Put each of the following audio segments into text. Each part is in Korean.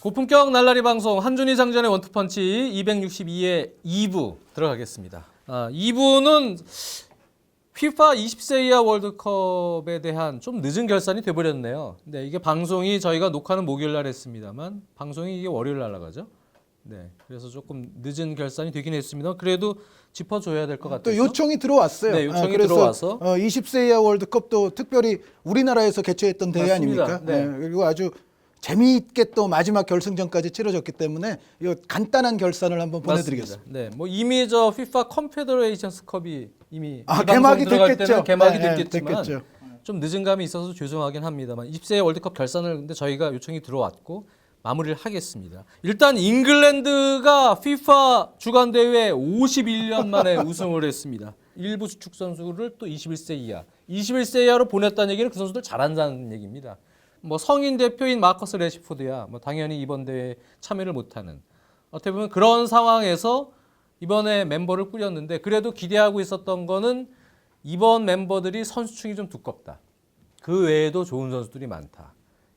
고품격 날라리 방송 한준희 장전의 원투펀치 262의 2부 들어가겠습니다. 2부는 FIFA 20세 이하 월드컵에 대한 좀 늦은 결산이 돼버렸네요. 네, 이게 방송이 저희가 녹화는 목요일 날 했습니다만 방송이 이게 월요일 날 나가죠. 네, 그래서 조금 늦은 결산이 되긴 했습니다. 그래도 짚어줘야 될 것 같아서. 또 요청이 들어왔어요. 네, 요청이 그래서 들어와서 20세 이하 월드컵도 특별히 우리나라에서 개최했던 대회 맞습니다. 아닙니까? 네. 그리고 아주 재미있게 또 마지막 결승전까지 치러졌기 때문에 이 간단한 결산을 한번 보내드리겠습니다. 네, 뭐 이미 저 FIFA 컨페더레이션스 컵이 이미 이 방송 개막이 들어갈 됐겠죠. 때는 개막이 네, 됐겠지만 됐겠죠. 좀 늦은 감이 있어서 죄송하긴 합니다만 20세 월드컵 결산을 근데 저희가 요청이 들어왔고 마무리를 하겠습니다. 일단 잉글랜드가 FIFA 주간 대회 51년 만에 우승을 했습니다. 일부 수축 선수를 또 21세 이하, 21세 이하로 보냈다는 얘기는 그 선수들 잘한다는 얘기입니다. 뭐 성인 대표인 마커스 레시포드야 뭐 당연히 이번 대회에 참여를 못하는 어떻게 보면 그런 상황에서 이번에 멤버를 꾸렸는데 그래도 기대하고 있었던 거는 이번 멤버들이 선수층이 좀 두껍다. 그 외에도 좋은 선수들이 많다.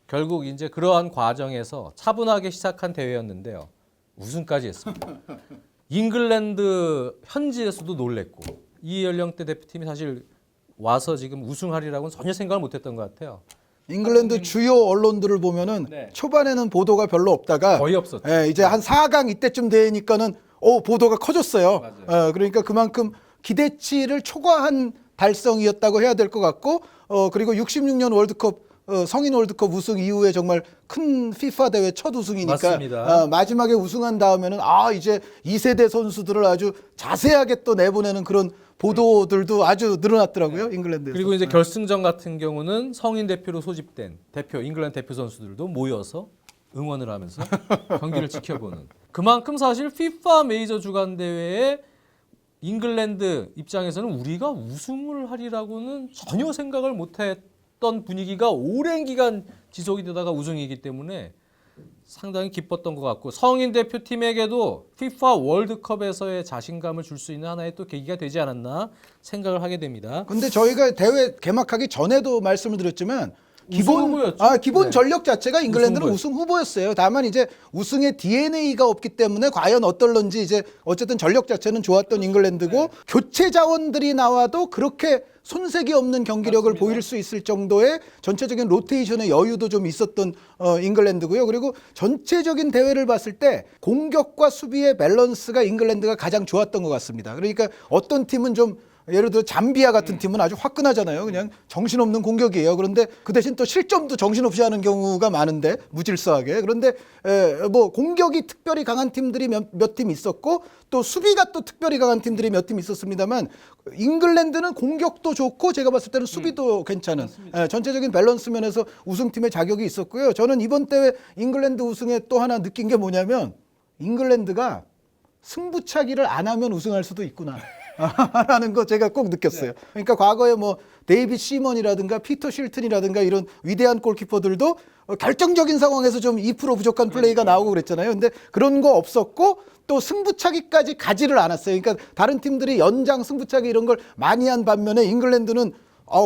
결국 이제 그러한 과정에서 차분하게 시작한 대회였는데요. 우승까지 했습니다. 잉글랜드 현지에서도 놀랬고 이 연령대 대표팀이 사실 와서 지금 우승하리라고는 전혀 생각을 못했던 것 같아요. 잉글랜드 주요 언론들을 보면은 네. 초반에는 보도가 별로 없다가 거의 없었죠. 이제 한 4강 이때쯤 되니까는 보도가 커졌어요. 그러니까 그만큼 기대치를 초과한 달성이었다고 해야 될 것 같고 그리고 66년 월드컵 성인 월드컵 우승 이후에 정말 큰 FIFA 대회 첫 우승이니까 맞습니다. 마지막에 우승한 다음에는 이제 2세대 선수들을 아주 자세하게 또 내보내는 그런 보도들도 아주 늘어났더라고요. 잉글랜드에서. 그리고 이제 결승전 같은 경우는 성인 대표로 소집된 대표 잉글랜드 대표 선수들도 모여서 응원을 하면서 경기를 지켜보는. 그만큼 사실 FIFA 메이저 주간 대회에 잉글랜드 입장에서는 우리가 우승을 하리라고는 전혀 생각을 못했던 분위기가 오랜 기간 지속이 되다가 우승이기 때문에 상당히 기뻤던 것 같고 성인 대표팀에게도 FIFA 월드컵에서의 자신감을 줄 수 있는 하나의 또 계기가 되지 않았나 생각을 하게 됩니다. 근데 저희가 대회 개막하기 전에도 말씀을 드렸지만 우승 후보였죠. 기본 네. 전력 자체가 잉글랜드는 우승 우승 후보였어요. 다만 이제 우승의 DNA가 없기 때문에 과연 어떨런지 이제 어쨌든 전력 자체는 좋았던 잉글랜드고 교체 자원들이 나와도 그렇게 손색이 없는 경기력을 맞습니다. 보일 수 있을 정도의 전체적인 로테이션의 여유도 좀 있었던 잉글랜드고요. 그리고 전체적인 대회를 봤을 때 공격과 수비의 밸런스가 잉글랜드가 가장 좋았던 것 같습니다. 그러니까 어떤 팀은 좀 예를 들어 잠비아 같은 팀은 아주 화끈하잖아요. 그냥 정신없는 공격이에요. 그런데 그 대신 또 실점도 정신없이 하는 경우가 많은데 무질서하게. 그런데 뭐 공격이 특별히 강한 팀들이 몇 팀 있었고 또 수비가 또 특별히 강한 팀들이 몇 팀 있었습니다만 잉글랜드는 공격도 좋고 제가 봤을 때는 수비도 괜찮은 전체적인 밸런스 면에서 우승팀의 자격이 있었고요. 저는 이번 대회 잉글랜드 우승에 또 하나 느낀 게 뭐냐면 잉글랜드가 승부차기를 안 하면 우승할 수도 있구나. 라는 거 제가 꼭 느꼈어요. 그러니까 과거에 뭐 데이빗 시먼이라든가 피터 쉴튼이라든가 이런 위대한 골키퍼들도 결정적인 상황에서 좀 2% 부족한 플레이가 나오고 그랬잖아요. 근데 그런 거 없었고 또 승부차기까지 가지를 않았어요. 그러니까 다른 팀들이 연장 승부차기 이런 걸 많이 한 반면에 잉글랜드는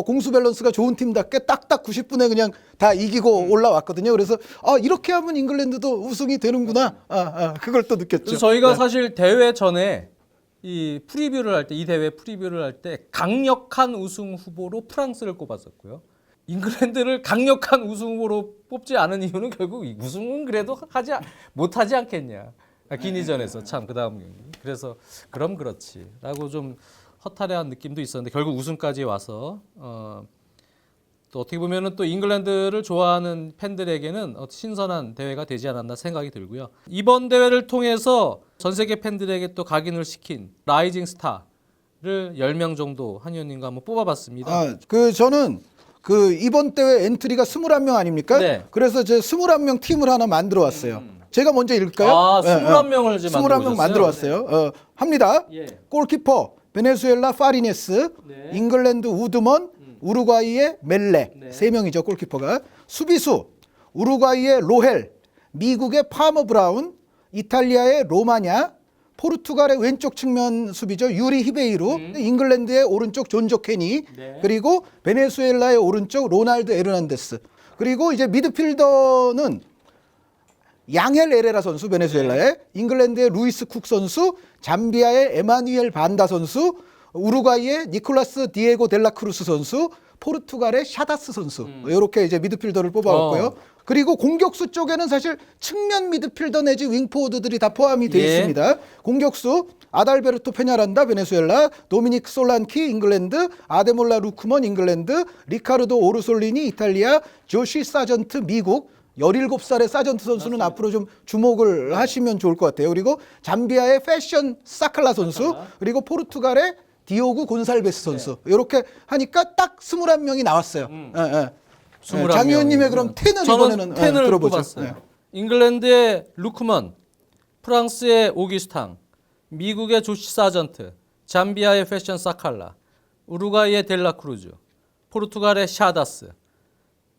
공수 밸런스가 좋은 팀답게 딱딱 90분에 그냥 다 이기고 올라왔거든요. 그래서 이렇게 하면 잉글랜드도 우승이 되는구나. 그걸 또 느꼈죠. 그래서 저희가 네. 사실 대회 전에 이 프리뷰를 할 때 이 대회 프리뷰를 할 때 강력한 우승 후보로 프랑스를 꼽았었고요. 잉글랜드를 강력한 우승 후보로 뽑지 않은 이유는 결국 우승은 그래도 못하지 않겠냐. 기니전에서 참 그다음 경기. 그래서 그럼 그렇지라고 좀 허탈해한 느낌도 있었는데 결국 우승까지 와서 또 어떻게 보면은 또 잉글랜드를 좋아하는 팬들에게는 신선한 대회가 되지 않았나 생각이 들고요. 이번 대회를 통해서 전 세계 팬들에게 또 각인을 시킨 라이징 스타를 10명 정도 한 의원님과 한번 뽑아봤습니다. 저는 이번 대회 엔트리가 21명 아닙니까? 네. 그래서 제 21명 팀을 하나 만들어 왔어요. 제가 먼저 읽을까요? 21명을 지금 21명 만들어 왔어요. 합니다. 예. 골키퍼 베네수엘라 파리네스, 네. 잉글랜드 우드먼, 우루과이의 멜레. 네. 3명이죠, 골키퍼가. 수비수 우루과이의 로헬, 미국의 파머 브라운, 이탈리아의 로마냐, 포르투갈의 왼쪽 측면 수비죠. 유리 히베이루, 잉글랜드의 오른쪽 존 조케니, 네. 그리고 베네수엘라의 오른쪽 로날드 에르난데스. 그리고 이제 미드필더는 양헬 에레라 선수 베네수엘라의, 잉글랜드의 루이스 쿡 선수, 잠비아의 에마누엘 반다 선수, 우루과이의 니콜라스 디에고 델라크루스 선수, 포르투갈의 샤다스 선수, 이렇게 이제 미드필더를 뽑아왔고요. 그리고 공격수 쪽에는 사실 측면 미드필더 내지 윙포워드들이 다 포함이 되어 예. 있습니다. 공격수 아달베르토 페냐란다 베네수엘라, 도미닉 솔란키 잉글랜드, 아데몰라 루크먼 잉글랜드, 리카르도 오르솔리니 이탈리아, 조시 사전트 미국. 17살의 사전트 선수는 맞습니다. 앞으로 좀 주목을 하시면 좋을 것 같아요. 그리고 잠비아의 패션 사칼라 선수, 그리고 포르투갈의 디오구 곤살베스 선수. 이렇게 하니까 딱 21명이 나왔어요. 예, 예. 21 장 의원님의 명이구나. 그럼 10을 저는 이번에는 10을 들어보죠. 뽑았어요. 예. 잉글랜드의 루크먼, 프랑스의 오기스탕, 미국의 조시 사전트, 잠비아의 패션 사칼라, 우루과이의 델라크루즈, 포르투갈의 샤다스,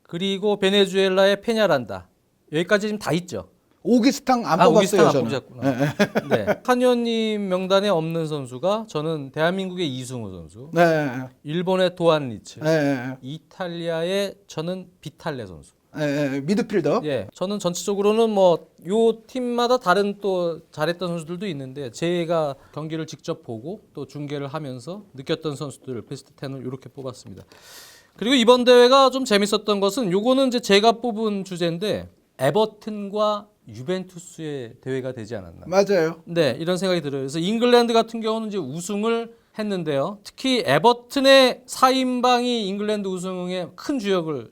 그리고 베네수엘라의 페냐란다. 여기까지 지금 다 있죠. 오기스탕 안 오기스탕 뽑았어요. 안 저는. 뽑으셨구나. 네. 한 의원님 명단에 없는 선수가 저는 대한민국의 이승우 선수, 네. 일본의 도안 리츠, 네. 이탈리아의 저는 비탈레 선수. 네. 미드필더. 예, 저는 전체적으로는 뭐 요 팀마다 다른 또 잘했던 선수들도 있는데 제가 경기를 직접 보고 또 중계를 하면서 느꼈던 선수들 베스트 10을 이렇게 뽑았습니다. 그리고 이번 대회가 좀 재밌었던 것은 요거는 이제 제가 뽑은 주제인데 에버튼과 유벤투스의 대회가 되지 않았나. 맞아요. 네, 이런 생각이 들어요. 그래서 잉글랜드 같은 경우는 이제 우승을 했는데요. 특히 에버튼의 4인방이 잉글랜드 우승에 큰 주역을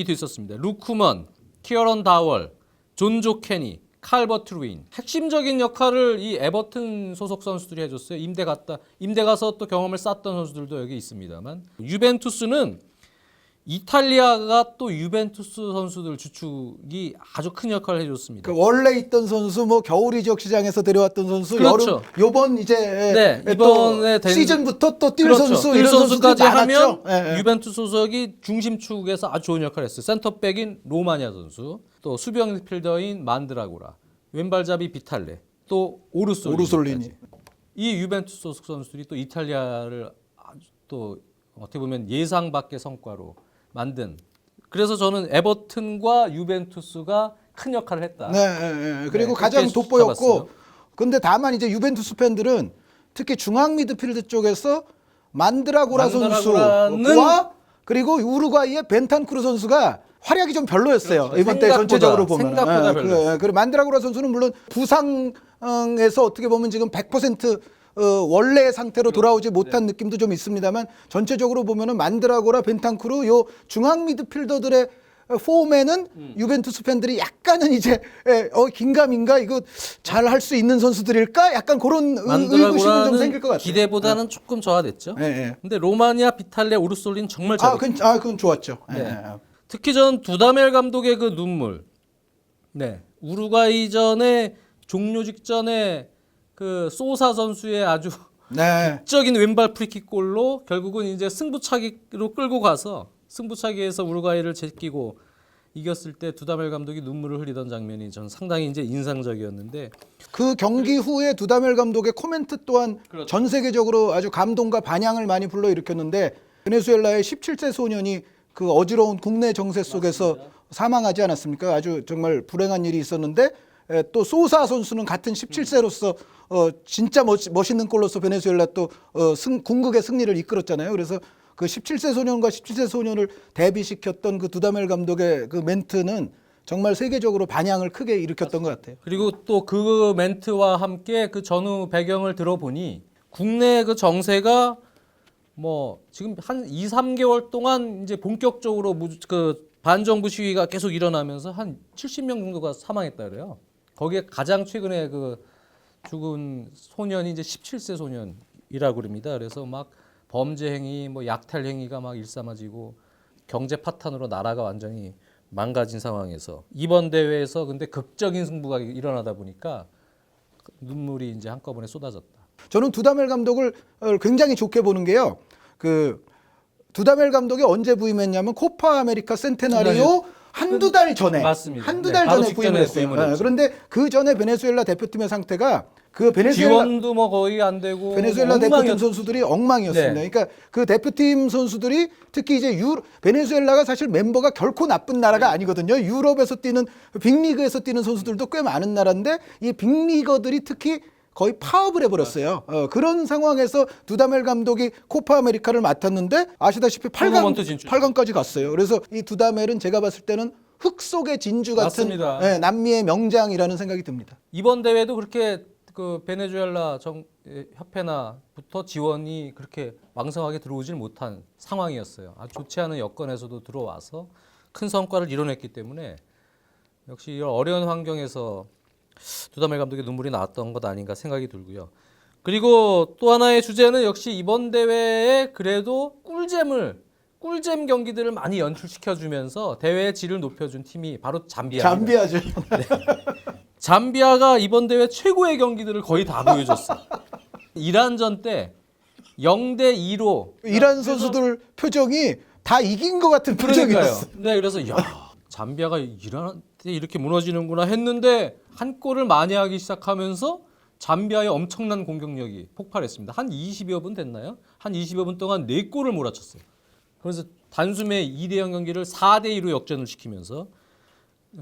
됐었습니다. 루크먼, 키어런 다월, 존조 케니, 칼버트 루인. 핵심적인 역할을 이 에버튼 소속 선수들이 해줬어요. 임대 가서 또 경험을 쌓던 선수들도 여기 있습니다만, 유벤투스는 이탈리아가 또 유벤투스 선수들 주축이 아주 큰 역할을 해줬습니다. 그 원래 있던 선수, 뭐 겨울 이적 시장에서 데려왔던 선수, 그렇죠. 요번 이제 네, 이번에 된 시즌부터 또 뛸 그렇죠. 선수, 뛸 이런 선수까지 선수들이 하면 많았죠. 예. 유벤투스 소속이 중심축에서 아주 좋은 역할을 했어요. 센터백인 로마냐 선수, 또 수비형 미드필더인 만드라고라, 왼발잡이 비탈레, 또 오르솔리니. 이 유벤투스 소속 선수들이 또 이탈리아를 아주 또 어떻게 보면 예상 밖의 성과로 만든. 그래서 저는 에버튼과 유벤투스가 큰 역할을 했다. 네. 그리고 네, 가장 그렇게 돋보였고, 잡았어요. 근데 다만 이제 유벤투스 팬들은 특히 중앙 미드필드 쪽에서 만드라고라 선수와 그리고 우루과이의 벤탄쿠르 선수가 활약이 좀 별로였어요. 그렇죠. 이번 때 전체적으로 보면. 생각보다 별로였어요. 그리고 만드라고라 선수는 물론 부상에서 어떻게 보면 지금 100% 원래의 상태로 돌아오지 못한 느낌도 좀 있습니다만, 전체적으로 보면은 만드라고라, 벤탄쿠르 요 중앙 미드필더들의 폼에는 유벤투스 팬들이 약간은 이제 긴가민가 이거 잘 할 수 있는 선수들일까? 약간 그런 의구심은 좀 생길 것 같아요. 기대보다는 조금 저하됐죠. 네. 근데 로마니아, 비탈레, 오르솔린 정말 잘했어요. 그건 좋았죠. 네. 특히 전 두다멜 감독의 그 눈물. 네. 우루과이전의 종료 직전에 그 소사 선수의 아주 극적인 왼발 프리킥 골로 결국은 이제 승부차기로 끌고 가서 승부차기에서 우루과이를 제끼고 이겼을 때 두다멜 감독이 눈물을 흘리던 장면이 전 상당히 이제 인상적이었는데, 그 경기 후에 두다멜 감독의 코멘트 또한 그렇죠. 전 세계적으로 아주 감동과 반향을 많이 불러일으켰는데, 베네수엘라의 17세 소년이 그 어지러운 국내 정세 속에서 맞습니다. 사망하지 않았습니까? 아주 정말 불행한 일이 있었는데, 또 소사 선수는 같은 17세로서 진짜 멋있는 골로서 베네수엘라 또 궁극의 승리를 이끌었잖아요. 그래서 그 17세 소년과 17세 소년을 대비시켰던 그 두다멜 감독의 그 멘트는 정말 세계적으로 반향을 크게 일으켰던 것 같아요. 그리고 또 그 멘트와 함께 그 전후 배경을 들어보니 국내 그 정세가 뭐 지금 한 2, 3개월 동안 이제 본격적으로 그 반정부 시위가 계속 일어나면서 한 70명 정도가 사망했다 그래요. 거기에 가장 최근에 그 죽은 소년이 이제 17세 소년이라고 그럽니다. 그래서 막 범죄 행위, 뭐 약탈 행위가 막 일삼아지고 경제 파탄으로 나라가 완전히 망가진 상황에서 이번 대회에서 근데 극적인 승부가 일어나다 보니까 눈물이 이제 한꺼번에 쏟아졌다. 저는 두다멜 감독을 굉장히 좋게 보는 게요. 그 두다멜 감독이 언제 부임했냐면 코파 아메리카 센테나리오 한두 달 전에, 맞습니다. 한두 네, 달 바로 전에 부임을 했어요. 부임을 했죠. 그런데 그 전에 베네수엘라 대표팀의 상태가 그 베네수엘라 지원도 뭐 거의 안 되고 베네수엘라 뭐 대표팀 엉망이었- 선수들이 엉망이었습니다. 네. 그러니까 그 대표팀 선수들이 특히 이제 베네수엘라가 사실 멤버가 결코 나쁜 나라가 아니거든요. 유럽에서 뛰는 빅리그에서 뛰는 선수들도 꽤 많은 나라인데 이 빅리거들이 특히 거의 파업을 해버렸어요. 그런 상황에서 두다멜 감독이 코파 아메리카를 맡았는데 아시다시피 토너먼트 진출. 8강까지 갔어요. 그래서 이 두다멜은 제가 봤을 때는 흙 속의 진주 같은 맞습니다. 남미의 명장이라는 생각이 듭니다. 이번 대회도 그렇게 그 베네수엘라 협회나부터 지원이 그렇게 왕성하게 들어오질 못한 상황이었어요. 아주 좋지 않은 여건에서도 들어와서 큰 성과를 이뤄냈기 때문에 역시 이런 어려운 환경에서 두다멜 감독의 눈물이 나왔던 것 아닌가 생각이 들고요. 그리고 또 하나의 주제는 역시 이번 대회에 그래도 꿀잼 경기들을 많이 연출시켜주면서 대회의 질을 높여준 팀이 바로 잠비아입니다. 잠비아죠. 잠비아가 이번 대회 최고의 경기들을 거의 다 보여줬어요. 이란전 때 0대2로 이란 선수들 표정이 다 이긴 것 같은 그러니까요. 표정이었어. 네, 그래서 야 잠비아가 이란한테 이렇게 무너지는구나 했는데 한 골을 만회하기 시작하면서 잠비아의 엄청난 공격력이 폭발했습니다. 한 20여 분 됐나요? 한 20여 분 동안 4골을 몰아쳤어요. 그래서 단숨에 2대0 경기를 4대2로 역전을 시키면서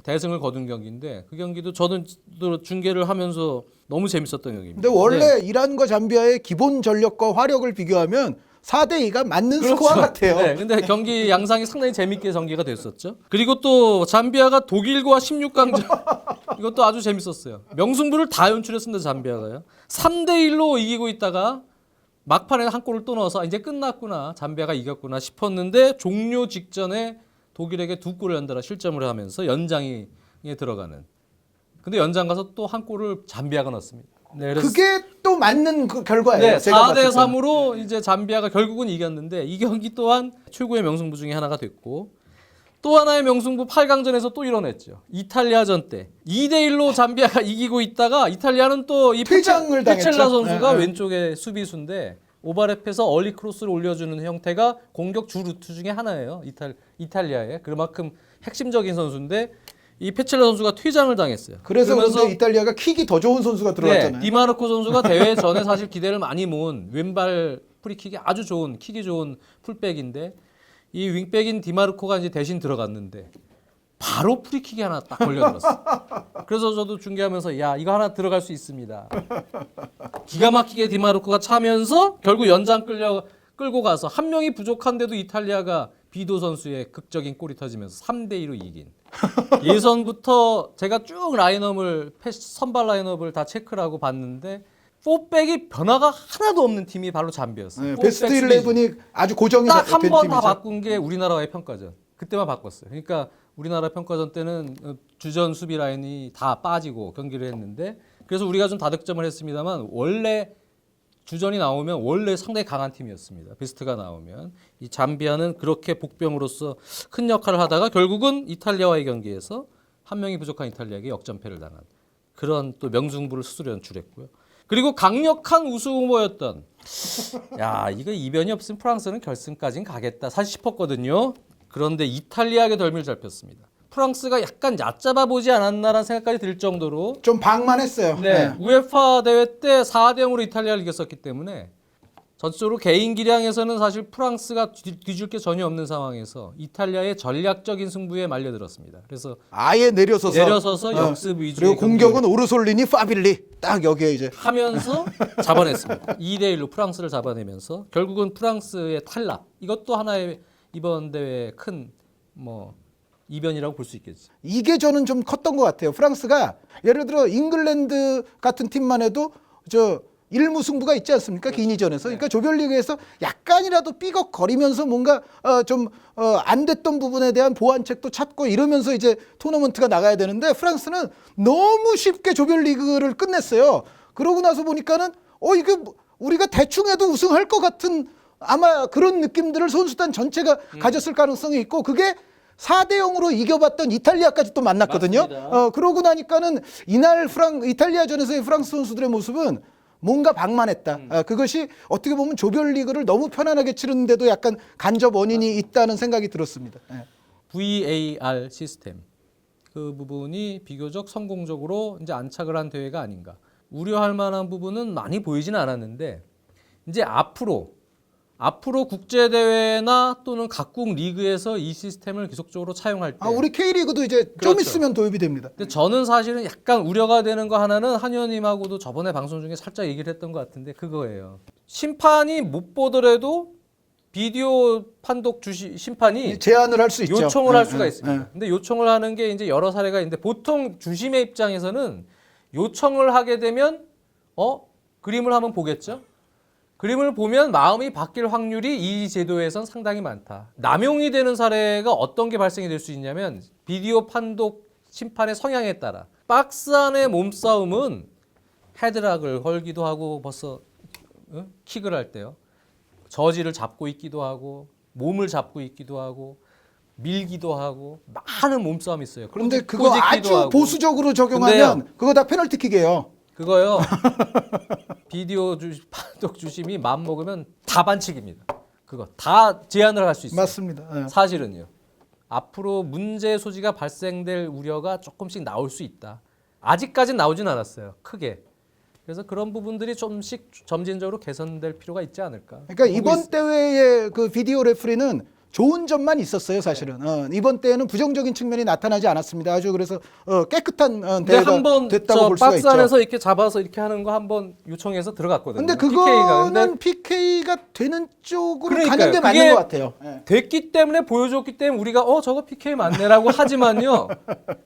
대승을 거둔 경기인데 그 경기도 저는 또 중계를 하면서 너무 재밌었던 경기입니다. 근데 원래 네. 이란과 잠비아의 기본 전력과 화력을 비교하면 4대2가 맞는 스코어 같아요. 네, 근데 경기 양상이 상당히 재밌게 전개가 됐었죠. 그리고 또 잠비아가 독일과 16강전 이것도 아주 재밌었어요. 명승부를 다 연출했습니다. 잠비아가요. 3대1로 이기고 있다가 막판에 한 골을 또 넣어서 이제 끝났구나. 잠비아가 이겼구나 싶었는데 종료 직전에 독일에게 2골을 연달아 실점을 하면서 연장에 들어가는. 근데 연장 가서 또 한 골을 잠비아가 넣었습니다. 네, 그래서 그게 또 맞는 그 결과예요. 네, 제가 4대 봤을 때는. 3으로 이제 잠비아가 결국은 이겼는데 이 경기 또한 최고의 명승부 중에 하나가 됐고 또 하나의 명승부 8강전에서 또 이뤄냈죠. 이탈리아전 때 2대 1로 잠비아가 이기고 있다가 이탈리아는 또 이 퇴장을 당했죠. 페첼라 선수가 네, 네. 왼쪽에 수비수인데 오바레프에서 얼리 크로스를 올려주는 형태가 공격 주 루트 중에 하나예요. 이탈리아의 그만큼 핵심적인 선수인데 이 페첼라 선수가 퇴장을 당했어요. 그래서 그러면서 그런데 이탈리아가 킥이 더 좋은 선수가 들어갔잖아요. 네, 디마르코 선수가 대회 전에 사실 기대를 많이 모은 왼발 프리킥이 아주 좋은 킥이 좋은 풀백인데 이 윙백인 디마르코가 이제 대신 들어갔는데 바로 프리킥이 하나 딱 걸려들었어. 그래서 저도 중계하면서 야 이거 하나 들어갈 수 있습니다. 기가 막히게 디마르코가 차면서 결국 연장 끌고 가서 한 명이 부족한데도 이탈리아가 비도 선수의 극적인 골이 터지면서 3대2로 이긴. 예선부터 제가 쭉 선발 라인업을 다 체크를 하고 봤는데 4백이 변화가 하나도 없는 팀이 바로 잠비였어요. 네, 베스트 11이 아주 고정이 딱 한 된 번 다 팀이죠. 바꾼 게 우리나라와의 평가전. 그때만 바꿨어요. 그러니까 우리나라 평가전 때는 주전 수비 라인이 다 빠지고 경기를 했는데 그래서 우리가 좀 다득점을 했습니다만 원래 주전이 나오면 원래 상당히 강한 팀이었습니다. 베스트가 나오면 이 잠비아는 그렇게 복병으로서 큰 역할을 하다가 결국은 이탈리아와의 경기에서 한 명이 부족한 이탈리아에게 역전패를 당한 그런 또 명승부를 스스로 연출했고요. 그리고 강력한 우승 후보였던 야 이거 이변이 없으면 프랑스는 결승까지는 가겠다 사실 싶었거든요. 그런데 이탈리아에게 덜미를 잡혔습니다. 프랑스가 약간 얕잡아 보지 않았나라는 생각까지 들 정도로 좀 방만했어요. 네, 우에파 대회 때 4대 0으로 이탈리아를 이겼었기 때문에 전적으로 개인 기량에서는 사실 프랑스가 뒤줄 게 전혀 없는 상황에서 이탈리아의 전략적인 승부에 말려들었습니다. 그래서 아예 내려서서 역습 위주의 그리고 공격은 오르솔리니, 파빌리 딱 여기에 이제 하면서 잡아냈습니다. 2대 1로 프랑스를 잡아내면서 결국은 프랑스의 탈락. 이것도 하나의 이번 대회의 큰 이변이라고 볼 수 있겠죠. 이게 저는 좀 컸던 것 같아요. 프랑스가 예를 들어 잉글랜드 같은 팀만 해도 저 일무승부가 있지 않습니까? 기니전에서. 그러니까 조별리그에서 약간이라도 삐걱거리면서 뭔가 좀 안 됐던 부분에 대한 보완책도 찾고 이러면서 이제 토너먼트가 나가야 되는데 프랑스는 너무 쉽게 조별리그를 끝냈어요. 그러고 나서 보니까는 이게 우리가 대충 해도 우승할 것 같은 아마 그런 느낌들을 선수단 전체가 가졌을 가능성이 있고 그게 4대 0으로 이겨봤던 이탈리아까지 또 만났거든요. 맞습니다. 그러고 나니까는 이날 이탈리아전에서의 프랑스 선수들의 모습은 뭔가 방만했다. 그것이 어떻게 보면 조별리그를 너무 편안하게 치르는데도 약간 간접 원인이 있다는 생각이 들었습니다. VAR 시스템 그 부분이 비교적 성공적으로 이제 안착을 한 대회가 아닌가. 우려할 만한 부분은 많이 보이지는 않았는데 이제 앞으로 국제 대회나 또는 각국 리그에서 이 시스템을 계속적으로 차용할 때 우리 K리그도 이제 좀 그렇죠. 있으면 도입이 됩니다. 근데 저는 사실은 약간 우려가 되는 거 하나는 한의원님하고도 저번에 방송 중에 살짝 얘기를 했던 것 같은데 그거예요. 심판이 못 보더라도 비디오 판독 심판이 제한을 할 수 있죠. 요청을 예, 할 수가 예, 있습니다. 예. 근데 요청을 하는 게 이제 여러 사례가 있는데 보통 주심의 입장에서는 요청을 하게 되면 그림을 한번 보겠죠. 그림을 보면 마음이 바뀔 확률이 이 제도에선 상당히 많다. 남용이 되는 사례가 어떤 게 발생이 될 수 있냐면 비디오 판독 심판의 성향에 따라 박스 안의 몸싸움은 헤드락을 걸기도 하고 벌써 킥을 할 때요. 저지를 잡고 있기도 하고 몸을 잡고 있기도 하고 밀기도 하고 많은 몸싸움이 있어요. 그런데 그거 꼬집기도 아주 하고. 보수적으로 적용하면 그거 다 페널티킥이에요. 그거요. 비디오 판독 주심이 마음 먹으면 다 반칙입니다. 그거 다 제한을 할 수 있어요. 맞습니다. 예. 사실은요. 앞으로 문제 소지가 발생될 우려가 조금씩 나올 수 있다. 아직까지는 나오진 않았어요. 크게. 그래서 그런 부분들이 좀씩 점진적으로 개선될 필요가 있지 않을까. 그러니까 이번 대회의 그 비디오 레프리는 좋은 점만 있었어요, 사실은. 이번 대회는 부정적인 측면이 나타나지 않았습니다. 아주 그래서 깨끗한 근데 대회가 한번 됐다고 볼 수가 박스 있죠. 안에서 이렇게 잡아서 이렇게 하는 거 한번 요청해서 들어갔거든요. 근데 PK가. 그거는 PK가 되는 쪽으로 그러니까요. 가는 게 맞는 그게 것 같아요. 예. 됐기 때문에 보여줬기 때문에 우리가 저거 PK 맞네라고 하지만요.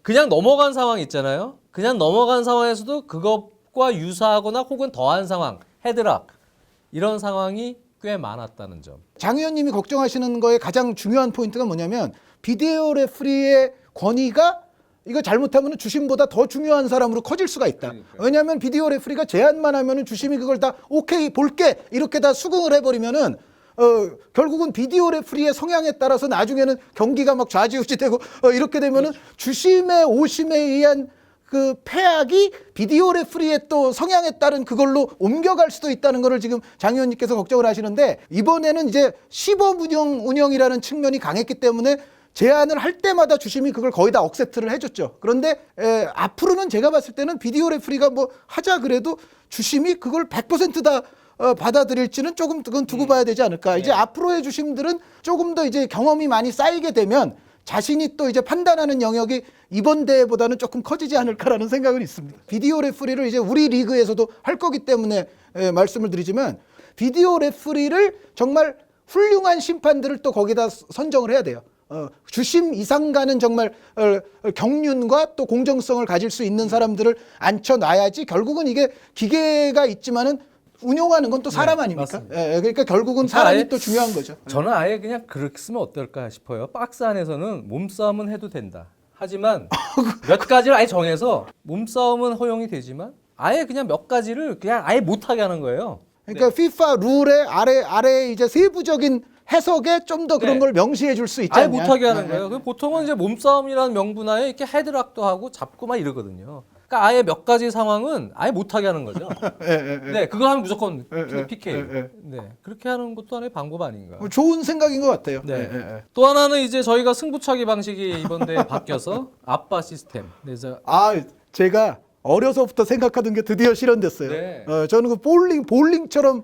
그냥 넘어간 상황 있잖아요. 그냥 넘어간 상황에서도 그것과 유사하거나 혹은 더한 상황, 헤드락 이런 상황이 꽤 많았다는 점. 장 의원님이 걱정하시는 거에 가장 중요한 포인트가 뭐냐면 비디오 레프리의 권위가 이거 잘못하면 주심보다 더 중요한 사람으로 커질 수가 있다. 그러니까요. 왜냐하면 비디오 레프리가 제안만 하면은 주심이 그걸 다 오케이 볼게 이렇게 다 수긍을 해버리면은 결국은 비디오 레프리의 성향에 따라서 나중에는 경기가 막 좌지우지되고 이렇게 되면은 주심의 오심에 의한 그 패악이 비디오 레프리의 또 성향에 따른 그걸로 옮겨갈 수도 있다는 거를 지금 장 의원님께서 걱정을 하시는데 이번에는 이제 시범 운영이라는 측면이 강했기 때문에 제안을 할 때마다 주심이 그걸 거의 다 억셉트를 해줬죠. 그런데 앞으로는 제가 봤을 때는 비디오 레프리가 뭐 하자 그래도 주심이 그걸 100%다 받아들일지는 조금 그건 두고 봐야 되지 않을까. 이제 앞으로의 주심들은 조금 더 이제 경험이 많이 쌓이게 되면 자신이 또 이제 판단하는 영역이 이번 대회보다는 조금 커지지 않을까라는 생각은 있습니다. 비디오 레프리를 이제 우리 리그에서도 할 거기 때문에 말씀을 드리지만 비디오 레프리를 정말 훌륭한 심판들을 또 거기다 선정을 해야 돼요. 주심 이상 가는 정말 경륜과 또 공정성을 가질 수 있는 사람들을 앉혀놔야지 결국은 이게 기계가 있지만은 운용하는 건 또 사람 아닙니까? 그러니까 결국은 사람이 또 중요한 거죠. 저는 아예 그냥 그렇게 쓰면 어떨까 싶어요. 박스 안에서는 몸싸움은 해도 된다. 하지만 몇 가지를 아예 정해서 몸싸움은 허용이 되지만 아예 그냥 몇 가지를 그냥 아예 못하게 하는 거예요. 그러니까 FIFA 룰의 아래 이제 세부적인 해석에 좀 더 그런 걸 명시해 줄 수 있지 아예 않냐? 못하게 하는 거예요. 보통은 이제 몸싸움이라는 명분하에 이렇게 헤드락도 하고 잡고 막 이러거든요. 그러니까 아예 몇 가지 상황은 아예 못하게 하는 거죠. 네, 그거 하면 무조건 PK. 네, 그렇게 하는 것도 하나의 방법 아닌가. 좋은 생각인 것 같아요. 네. 또 하나는 이제 저희가 승부차기 방식이 이번 대회 바뀌어서 아빠 시스템. 그래서 제가 어려서부터 생각하던 게 드디어 실현됐어요. 네. 저는 그 볼링처럼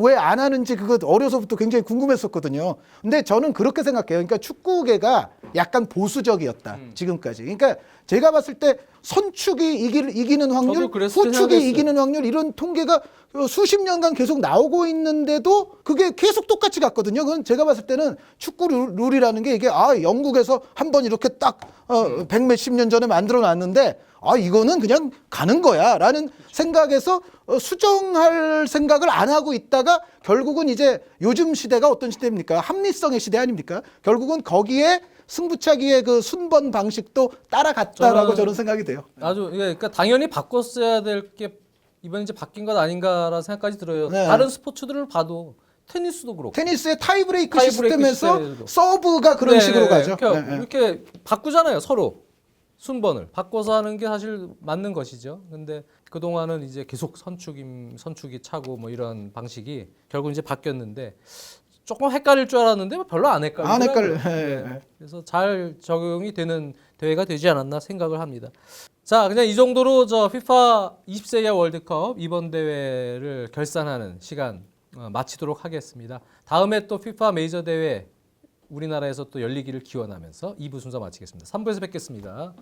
왜 안 하는지 그거 어려서부터 굉장히 궁금했었거든요. 근데 저는 그렇게 생각해요. 그러니까 축구계가 약간 보수적이었다 지금까지. 그러니까 제가 봤을 때 선축이 이기는 확률, 저도 그랬을 때 후축이 생각했어요. 이기는 확률 이런 통계가 수십 년간 계속 나오고 있는데도 그게 계속 똑같이 갔거든요. 그건 제가 봤을 때는 축구 룰이라는 게 이게 영국에서 한번 이렇게 딱 백몇십 년 전에 만들어 놨는데 이거는 그냥 가는 거야 라는 생각에서 수정할 생각을 안 하고 있다가 결국은 이제 요즘 시대가 어떤 시대입니까? 합리성의 시대 아닙니까? 결국은 거기에 승부차기의 그 순번 방식도 따라갔다라고 저는 생각이 돼요. 그러니까 당연히 바꿨어야 될 게 이번 이제 바뀐 것 아닌가라는 생각까지 들어요. 네. 다른 스포츠들을 봐도 테니스도 그렇고. 테니스의 타이브레이크 타이브레이크 시스템에서 시스템에도. 서브가 그런 식으로 가죠. 이렇게 바꾸잖아요, 서로. 순번을 바꿔서 하는 게 사실 맞는 것이죠. 근데 그동안은 이제 계속 선축이 차고 뭐 이런 방식이 결국 이제 바뀌었는데 조금 헷갈릴 줄 알았는데 별로 안 헷갈려요. 안 헷갈려. 그래서 잘 적용이 되는 대회가 되지 않았나 생각을 합니다. 자, 그냥 이 정도로 저 FIFA 20세 이하 월드컵 이번 대회를 결산하는 시간 마치도록 하겠습니다. 다음에 또 FIFA 메이저 대회 우리나라에서 또 열리기를 기원하면서 2부 순서 마치겠습니다. 3부에서 뵙겠습니다.